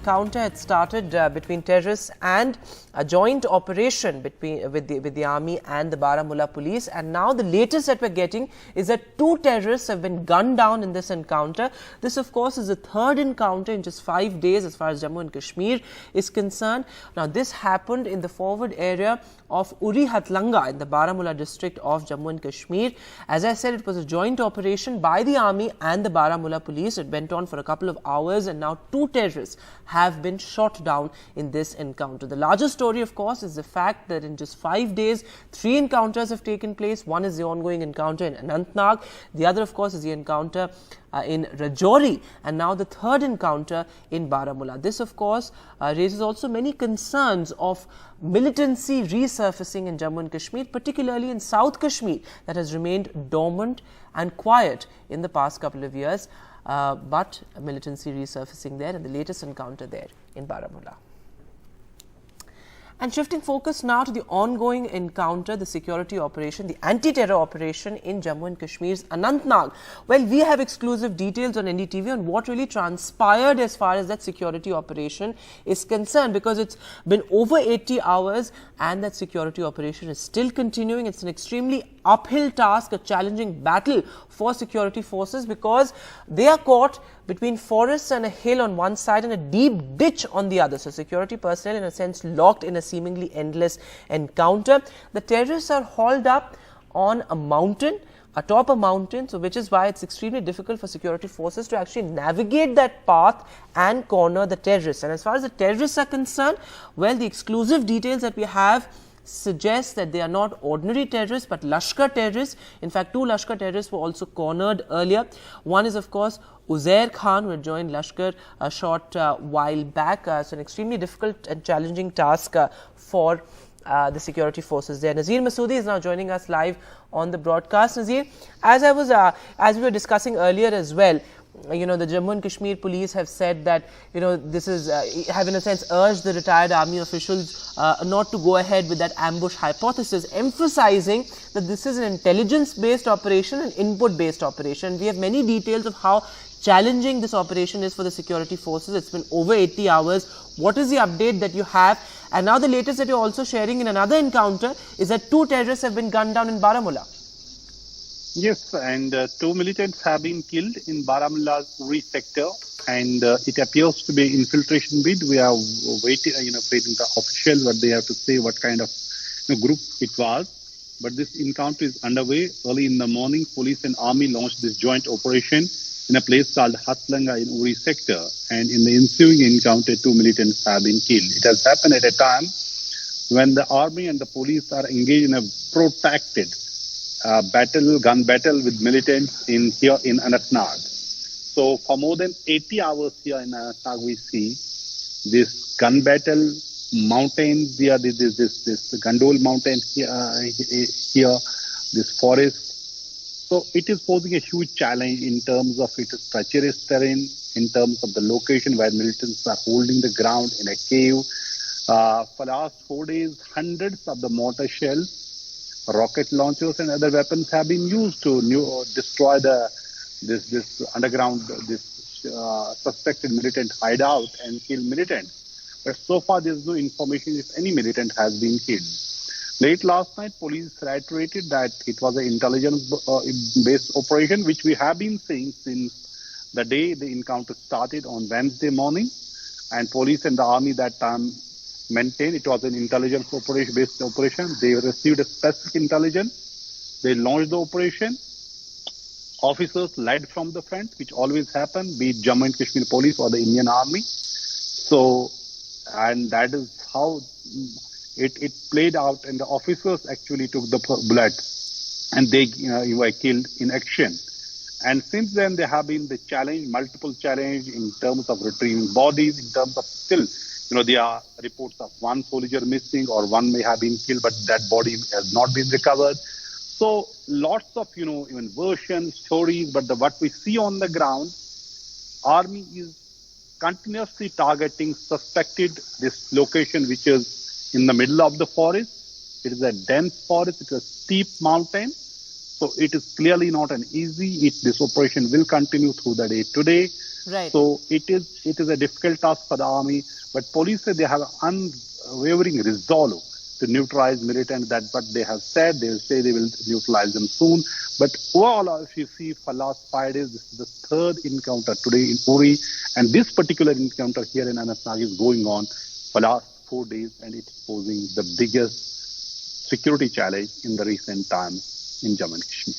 encounter had started between terrorists and a joint operation with the army and the Baramulla police. And now the latest that we're getting is that 2 terrorists have been gunned down in this encounter. This, of course, is the 3rd encounter in just 5 days as far as Jammu and Kashmir is concerned. Now, this happened in the forward area of Uri Hatlanga in the Baramulla district of Jammu and Kashmir. As I said, it was a joint operation by the army and the Baramulla police. It went on for a couple of hours, and now 2 terrorists have been shot down in this encounter. The larger story, of course, is the fact that in just 5 days, 3 encounters have taken place. One is the ongoing encounter in Anantnag. The other, of course, is the encounter in Rajouri, and now the 3rd encounter in Baramulla. This, of course, raises also many concerns of militancy resurfacing in Jammu and Kashmir, particularly in South Kashmir, that has remained dormant and quiet in the past couple of years, but militancy resurfacing there, and the latest encounter there in Baramulla. And shifting focus now to the ongoing encounter, the security operation, the anti-terror operation in Jammu and Kashmir's Anantnag. Well, we have exclusive details on NDTV on what really transpired as far as that security operation is concerned, because it's been over 80 hours and that security operation is still continuing. It's an extremely uphill task, a challenging battle for security forces, because they are caught between forests and a hill on one side and a deep ditch on the other. So security personnel, in a sense, locked in a seemingly endless encounter. The terrorists are hauled up on a mountain, atop a mountain, so which is why it's extremely difficult for security forces to actually navigate that path and corner the terrorists. And as far as the terrorists are concerned, well, the exclusive details that we have suggests that they are not ordinary terrorists but Lashkar terrorists. In fact, 2 Lashkar terrorists were also cornered earlier. One is, of course, Uzair Khan, who had joined Lashkar a short while back. So an extremely difficult and challenging task for the security forces there. Nazir Masoodi is now joining us live on the broadcast. Nazir, as we were discussing earlier as well, the Jammu and Kashmir police have said that, this is, have in a sense urged the retired army officials not to go ahead with that ambush hypothesis, emphasizing that this is an intelligence-based operation, an input-based operation. We have many details of how challenging this operation is for the security forces. It's been over 80 hours. What is the update that you have? And now the latest that you're also sharing in another encounter is that 2 terrorists have been gunned down in Baramulla. Yes, and 2 militants have been killed in Baramulla's Uri sector, and it appears to be infiltration bid. We are waiting, waiting the official what they have to say, what kind of group it was. But this encounter is underway. Early in the morning, police and army launched this joint operation in a place called Hatlanga in Uri sector, and in the ensuing encounter, 2 militants have been killed. It has happened at a time when the army and the police are engaged in a protracted gun battle with militants here in Anantnag. So for more than 80 hours here in Anantnag, we see this gun battle, mountains here, this Gandol mountain here, this forest. So it is posing a huge challenge in terms of its treacherous terrain, in terms of the location where militants are holding the ground in a cave. For the last 4 days, hundreds of the mortar shells, rocket launchers and other weapons have been used to destroy this underground, suspected militant hideout and kill militants. But so far there is no information if any militant has been killed. Late last night, police reiterated that it was an intelligence-based operation, which we have been saying since the day the encounter started on Wednesday morning. And police and the army that time maintained it was an intelligence based operation. They received a specific intelligence. They launched the operation. Officers led from the front, which always happen, be it Jammu and Kashmir police or the Indian army. So, and that is how it played out, and the officers actually took the bullet and they were killed in action. And since then, there have been the challenge, multiple challenge in terms of retrieving bodies, in terms of still, there are reports of 1 soldier missing or 1 may have been killed, but that body has not been recovered. So lots of, even versions, stories, but what we see on the ground, army is continuously targeting this location, which is in the middle of the forest. It is a dense forest. It's a steep mountain. So it is clearly not an easy. This operation will continue through the day today. Right. So it is a difficult task for the army, but police say they have unwavering resolve to neutralize militants. That's what they have said. They say they will neutralize them soon. But overall, if you see for last 5 days, this is the third encounter today in Uri, and this particular encounter here in Anantnag is going on for last 4 days, and it's posing the biggest security challenge in the recent times in Jammu and Kashmir.